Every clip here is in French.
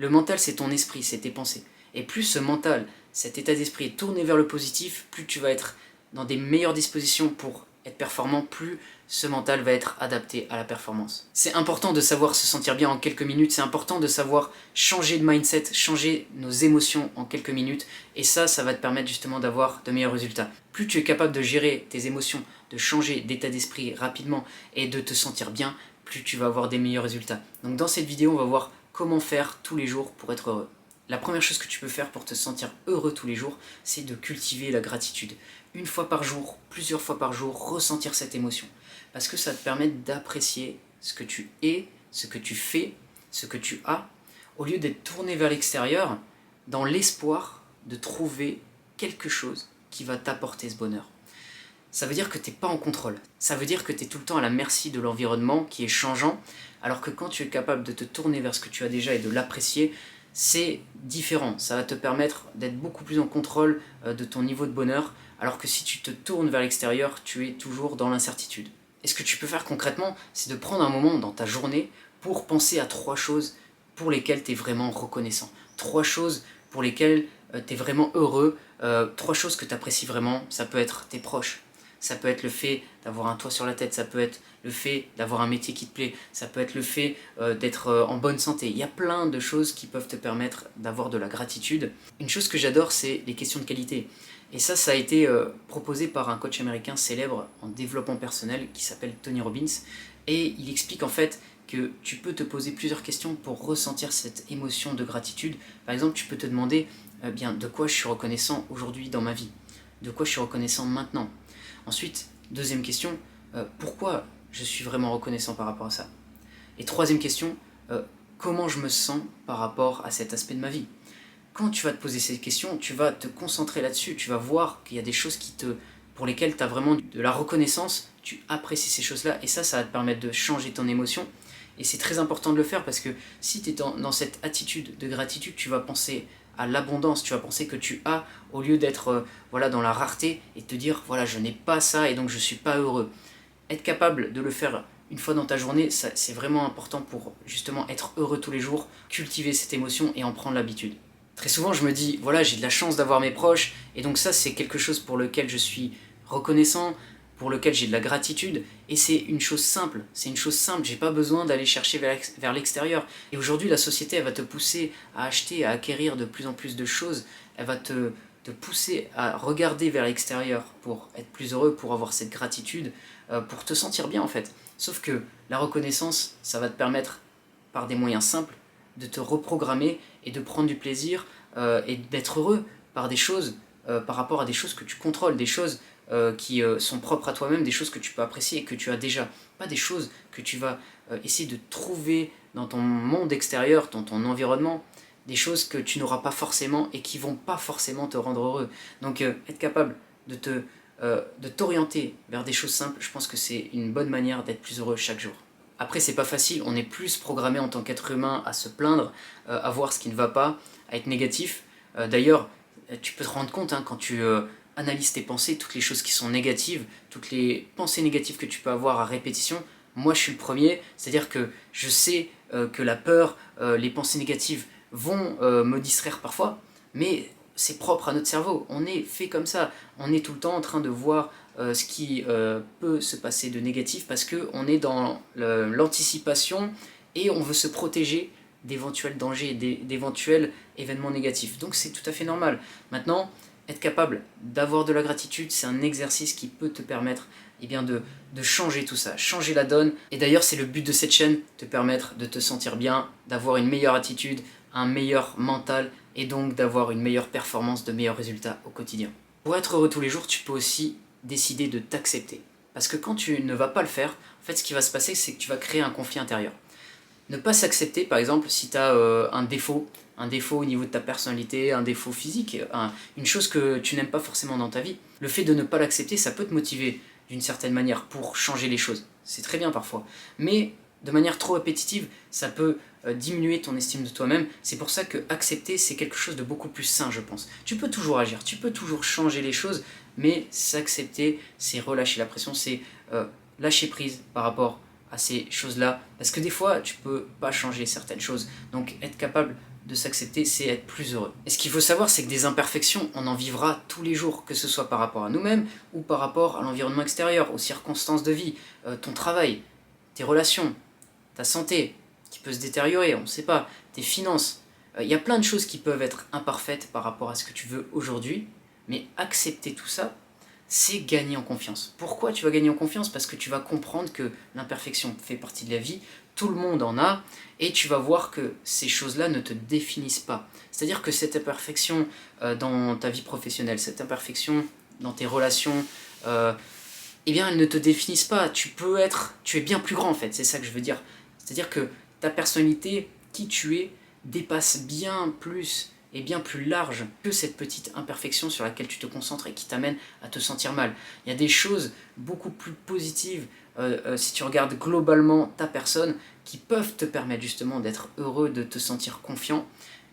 Le mental, c'est ton esprit, c'est tes pensées. Et plus ce mental, cet état d'esprit est tourné vers le positif, plus tu vas être dans des meilleures dispositions pour être performant, plus ce mental va être adapté à la performance. C'est important de savoir se sentir bien en quelques minutes, c'est important de savoir changer de mindset, changer nos émotions en quelques minutes, et ça va te permettre justement d'avoir de meilleurs résultats. Plus tu es capable de gérer tes émotions, de changer d'état d'esprit rapidement et de te sentir bien, plus tu vas avoir des meilleurs résultats. Donc dans cette vidéo, on va voir comment faire tous les jours pour être heureux. La première chose que tu peux faire pour te sentir heureux tous les jours, c'est de cultiver la gratitude. Une fois par jour, plusieurs fois par jour, ressentir cette émotion. Parce que ça te permet d'apprécier ce que tu es, ce que tu fais, ce que tu as, au lieu d'être tourné vers l'extérieur, dans l'espoir de trouver quelque chose qui va t'apporter ce bonheur. Ça veut dire que tu n'es pas en contrôle. Ça veut dire que tu es tout le temps à la merci de l'environnement qui est changeant, alors que quand tu es capable de te tourner vers ce que tu as déjà et de l'apprécier, c'est différent. Ça va te permettre d'être beaucoup plus en contrôle de ton niveau de bonheur, alors que si tu te tournes vers l'extérieur, tu es toujours dans l'incertitude. Et ce que tu peux faire concrètement, c'est de prendre un moment dans ta journée pour penser à 3 choses pour lesquelles tu es vraiment reconnaissant. 3 choses pour lesquelles tu es vraiment heureux, 3 choses que tu apprécies vraiment. Ça peut être tes proches, ça peut être le fait d'avoir un toit sur la tête, ça peut être le fait d'avoir un métier qui te plaît, ça peut être le fait d'être en bonne santé. Il y a plein de choses qui peuvent te permettre d'avoir de la gratitude. Une chose que j'adore, c'est les questions de qualité. Et ça a été proposé par un coach américain célèbre en développement personnel qui s'appelle Tony Robbins. Et il explique en fait que tu peux te poser plusieurs questions pour ressentir cette émotion de gratitude. Par exemple, tu peux te demander de quoi je suis reconnaissant aujourd'hui dans ma vie, de quoi je suis reconnaissant maintenant. Ensuite, deuxième question, pourquoi je suis vraiment reconnaissant par rapport à ça? Et troisième question, comment je me sens par rapport à cet aspect de ma vie? Quand tu vas te poser ces questions, tu vas te concentrer là-dessus, tu vas voir qu'il y a des choses pour lesquelles tu as vraiment de la reconnaissance, tu apprécies ces choses-là, et ça va te permettre de changer ton émotion. Et c'est très important de le faire parce que si tu es dans cette attitude de gratitude, tu vas penser à l'abondance, tu vas penser que tu as, au lieu d'être dans la rareté et te dire voilà, je n'ai pas ça et donc je ne suis pas heureux. Être capable de le faire une fois dans ta journée, c'est vraiment important pour justement être heureux tous les jours, cultiver cette émotion et en prendre l'habitude. Très souvent je me dis voilà, j'ai de la chance d'avoir mes proches et donc ça c'est quelque chose pour lequel je suis reconnaissant, pour lequel j'ai de la gratitude, et c'est une chose simple, j'ai pas besoin d'aller chercher vers l'extérieur. Et aujourd'hui la société elle va te pousser à acheter, à acquérir de plus en plus de choses, elle va te pousser à regarder vers l'extérieur pour être plus heureux, pour avoir cette gratitude, pour te sentir bien en fait. Sauf que la reconnaissance, ça va te permettre par des moyens simples de te reprogrammer et de prendre du plaisir et d'être heureux par des choses, par rapport à des choses que tu contrôles, des choses qui sont propres à toi-même, des choses que tu peux apprécier et que tu as déjà. Pas des choses que tu vas essayer de trouver dans ton monde extérieur, dans ton environnement, des choses que tu n'auras pas forcément et qui vont pas forcément te rendre heureux. Donc être capable de t'orienter vers des choses simples, je pense que c'est une bonne manière d'être plus heureux chaque jour. Après c'est pas facile, on est plus programmé en tant qu'être humain à se plaindre, à voir ce qui ne va pas, à être négatif. D'ailleurs, tu peux te rendre compte quand tu analyse tes pensées, toutes les choses qui sont négatives, toutes les pensées négatives que tu peux avoir à répétition. Moi je suis le premier, c'est-à-dire que je sais que la peur, les pensées négatives vont me distraire parfois, mais c'est propre à notre cerveau, on est fait comme ça, on est tout le temps en train de voir ce qui peut se passer de négatif parce qu'on est dans l'anticipation et on veut se protéger d'éventuels dangers, d'éventuels événements négatifs. Donc c'est tout à fait normal. Maintenant, être capable d'avoir de la gratitude, c'est un exercice qui peut te permettre de changer tout ça, changer la donne. Et d'ailleurs, c'est le but de cette chaîne, te permettre de te sentir bien, d'avoir une meilleure attitude, un meilleur mental, et donc d'avoir une meilleure performance, de meilleurs résultats au quotidien. Pour être heureux tous les jours, tu peux aussi décider de t'accepter. Parce que quand tu ne vas pas le faire, en fait, ce qui va se passer, c'est que tu vas créer un conflit intérieur. Ne pas s'accepter, par exemple, si tu as un défaut au niveau de ta personnalité, un défaut physique, une chose que tu n'aimes pas forcément dans ta vie. Le fait de ne pas l'accepter, ça peut te motiver d'une certaine manière pour changer les choses. C'est très bien parfois. Mais de manière trop répétitive, ça peut diminuer ton estime de toi-même. C'est pour ça que accepter, c'est quelque chose de beaucoup plus sain, je pense. Tu peux toujours agir, tu peux toujours changer les choses, mais s'accepter, c'est relâcher la pression, c'est lâcher prise par rapport à ces choses-là, parce que des fois, tu peux pas changer certaines choses. Donc être capable de s'accepter, c'est être plus heureux. Et ce qu'il faut savoir, c'est que des imperfections, on en vivra tous les jours, que ce soit par rapport à nous-mêmes ou par rapport à l'environnement extérieur, aux circonstances de vie, ton travail, tes relations, ta santé, qui peut se détériorer, on ne sait pas, tes finances. Il y a plein de choses qui peuvent être imparfaites par rapport à ce que tu veux aujourd'hui, mais accepter tout ça, c'est gagner en confiance. Pourquoi tu vas gagner en confiance? Parce que tu vas comprendre que l'imperfection fait partie de la vie, tout le monde en a, et tu vas voir que ces choses-là ne te définissent pas. C'est-à-dire que cette imperfection dans ta vie professionnelle, cette imperfection dans tes relations, eh bien, elles ne te définissent pas. Tu es bien plus grand en fait, c'est ça que je veux dire. C'est-à-dire que ta personnalité, qui tu es, dépasse bien plus et bien plus large que cette petite imperfection sur laquelle tu te concentres et qui t'amène à te sentir mal. Il y a des choses beaucoup plus positives, si tu regardes globalement ta personne, qui peuvent te permettre justement d'être heureux, de te sentir confiant,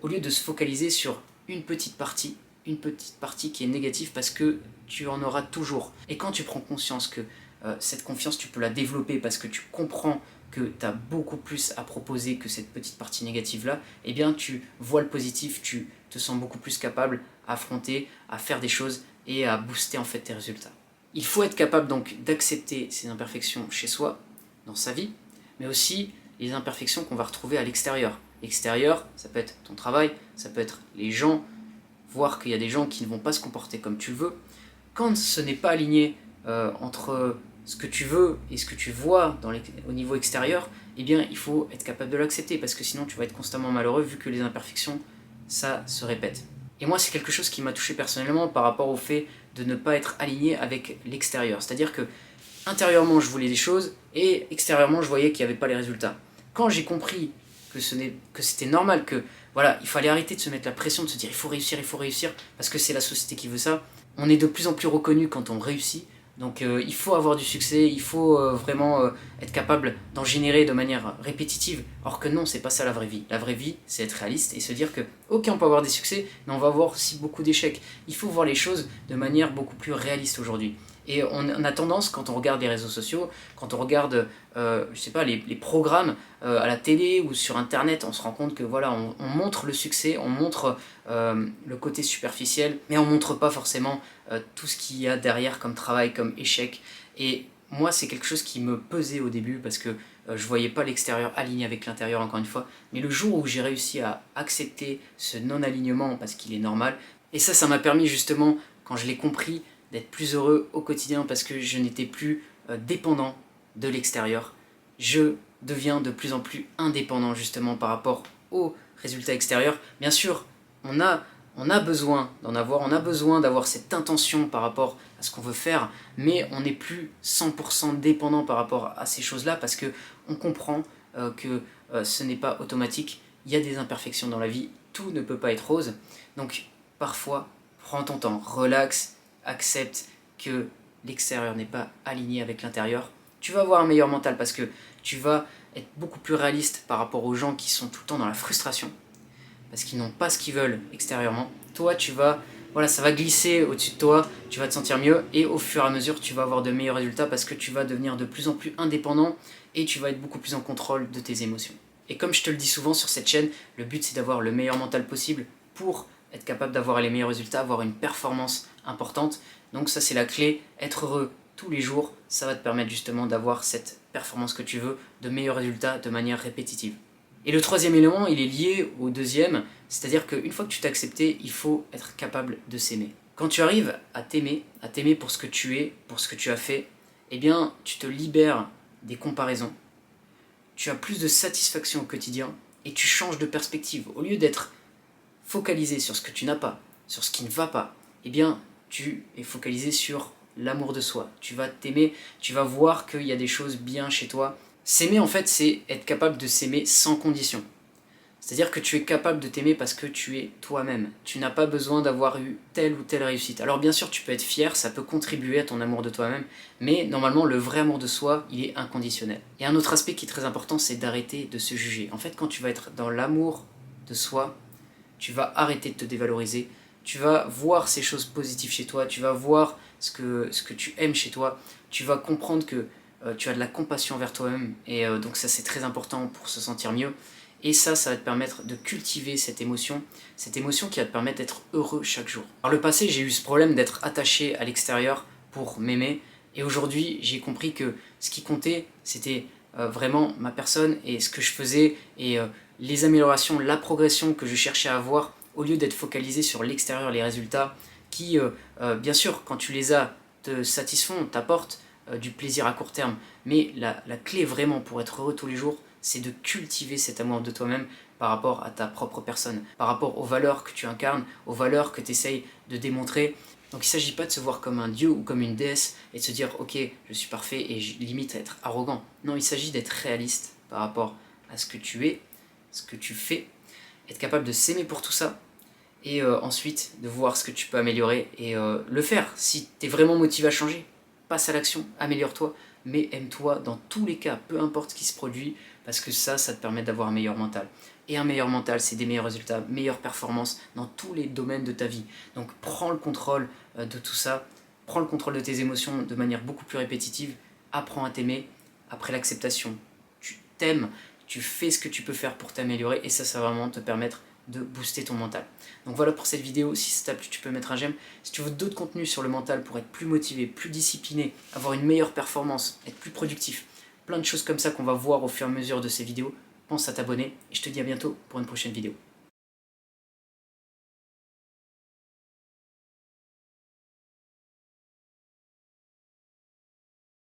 au lieu de se focaliser sur une petite partie qui est négative parce que tu en auras toujours. Et quand tu prends conscience que cette confiance, tu peux la développer parce que tu comprends que tu as beaucoup plus à proposer que cette petite partie négative-là, eh bien tu vois le positif, tu te sens beaucoup plus capable à affronter, à faire des choses et à booster en fait tes résultats. Il faut être capable donc d'accepter ces imperfections chez soi, dans sa vie, mais aussi les imperfections qu'on va retrouver à l'extérieur. L'extérieur, ça peut être ton travail, ça peut être les gens, voir qu'il y a des gens qui ne vont pas se comporter comme tu veux. Quand ce n'est pas aligné entre ce que tu veux et ce que tu vois au niveau extérieur, eh bien il faut être capable de l'accepter parce que sinon tu vas être constamment malheureux vu que les imperfections, ça se répète. Et moi c'est quelque chose qui m'a touché personnellement par rapport au fait de ne pas être aligné avec l'extérieur. C'est-à-dire que intérieurement je voulais des choses et extérieurement je voyais qu'il n'y avait pas les résultats. Quand j'ai compris que c'était normal, que voilà, il fallait arrêter de se mettre la pression, de se dire il faut réussir, parce que c'est la société qui veut ça. On est de plus en plus reconnu quand on réussit, donc il faut avoir du succès, il faut vraiment être capable d'en générer de manière répétitive, or que non, c'est pas ça la vraie vie. La vraie vie, c'est être réaliste et se dire que ok, on peut avoir des succès, mais on va avoir aussi beaucoup d'échecs. Il faut voir les choses de manière beaucoup plus réaliste aujourd'hui. Et on a tendance, quand on regarde les réseaux sociaux, quand on regarde, je sais pas, les programmes à la télé ou sur internet, on se rend compte que voilà, on montre le succès, on montre le côté superficiel, mais on montre pas forcément tout ce qu'il y a derrière comme travail, comme échec. Et moi, c'est quelque chose qui me pesait au début parce que je voyais pas l'extérieur aligné avec l'intérieur, encore une fois. Mais le jour où j'ai réussi à accepter ce non-alignement parce qu'il est normal, et ça m'a permis justement, quand je l'ai compris, d'être plus heureux au quotidien parce que je n'étais plus dépendant de l'extérieur. Je deviens de plus en plus indépendant justement par rapport aux résultats extérieurs. Bien sûr, on a besoin d'en avoir, on a besoin d'avoir cette intention par rapport à ce qu'on veut faire, mais on n'est plus 100% dépendant par rapport à ces choses-là parce que on comprend que ce n'est pas automatique, il y a des imperfections dans la vie, tout ne peut pas être rose. Donc parfois, prends ton temps, relax, accepte que l'extérieur n'est pas aligné avec l'intérieur. Tu vas avoir un meilleur mental parce que tu vas être beaucoup plus réaliste par rapport aux gens qui sont tout le temps dans la frustration parce qu'ils n'ont pas ce qu'ils veulent extérieurement. Toi, voilà, ça va glisser au-dessus de toi, tu vas te sentir mieux et au fur et à mesure, tu vas avoir de meilleurs résultats parce que tu vas devenir de plus en plus indépendant et tu vas être beaucoup plus en contrôle de tes émotions. Et comme je te le dis souvent sur cette chaîne, le but c'est d'avoir le meilleur mental possible pour être capable d'avoir les meilleurs résultats, avoir une performance importante. Donc ça c'est la clé, être heureux tous les jours, ça va te permettre justement d'avoir cette performance que tu veux, de meilleurs résultats de manière répétitive. Et le troisième élément, il est lié au deuxième, c'est-à-dire qu'une fois que tu t'es accepté, il faut être capable de s'aimer. Quand tu arrives à t'aimer pour ce que tu es, pour ce que tu as fait, eh bien tu te libères des comparaisons, tu as plus de satisfaction au quotidien et tu changes de perspective. Au lieu d'être focalisé sur ce que tu n'as pas, sur ce qui ne va pas, eh bien tu es focalisé sur l'amour de soi. Tu vas t'aimer, tu vas voir qu'il y a des choses bien chez toi. S'aimer en fait c'est être capable de s'aimer sans condition. C'est-à-dire que tu es capable de t'aimer parce que tu es toi-même. Tu n'as pas besoin d'avoir eu telle ou telle réussite. Alors bien sûr tu peux être fier, ça peut contribuer à ton amour de toi-même, mais normalement le vrai amour de soi, il est inconditionnel. Et un autre aspect qui est très important, c'est d'arrêter de se juger. En fait quand tu vas être dans l'amour de soi, tu vas arrêter de te dévaloriser, tu vas voir ces choses positives chez toi, tu vas voir ce que tu aimes chez toi, tu vas comprendre que tu as de la compassion envers toi-même, et donc ça c'est très important pour se sentir mieux. Et ça va te permettre de cultiver cette émotion qui va te permettre d'être heureux chaque jour. Par le passé, j'ai eu ce problème d'être attaché à l'extérieur pour m'aimer, et aujourd'hui, j'ai compris que ce qui comptait, c'était vraiment ma personne et ce que je faisais, et les améliorations, la progression que je cherchais à avoir, au lieu d'être focalisé sur l'extérieur, les résultats, qui, bien sûr, quand tu les as, te satisfont, t'apportent du plaisir à court terme, mais la clé vraiment pour être heureux tous les jours, c'est de cultiver cet amour de toi-même par rapport à ta propre personne, par rapport aux valeurs que tu incarnes, aux valeurs que tu essayes de démontrer. Donc il ne s'agit pas de se voir comme un dieu ou comme une déesse et de se dire ok, je suis parfait et je limite à être arrogant. Non, il s'agit d'être réaliste par rapport à ce que tu es, ce que tu fais, être capable de s'aimer pour tout ça, et ensuite de voir ce que tu peux améliorer et le faire. Si tu es vraiment motivé à changer, passe à l'action, améliore-toi, mais aime-toi dans tous les cas, peu importe ce qui se produit, parce que ça te permet d'avoir un meilleur mental. Et un meilleur mental, c'est des meilleurs résultats, meilleures performances dans tous les domaines de ta vie. Donc prends le contrôle de tout ça, prends le contrôle de tes émotions de manière beaucoup plus répétitive, apprends à t'aimer. Après l'acceptation, tu t'aimes, tu fais ce que tu peux faire pour t'améliorer, et ça va vraiment te permettre de booster ton mental. Donc voilà pour cette vidéo. Si ça t'a plu, tu peux mettre un j'aime. Si tu veux d'autres contenus sur le mental pour être plus motivé, plus discipliné, avoir une meilleure performance, être plus productif, plein de choses comme ça qu'on va voir au fur et à mesure de ces vidéos, pense à t'abonner et je te dis à bientôt pour une prochaine vidéo.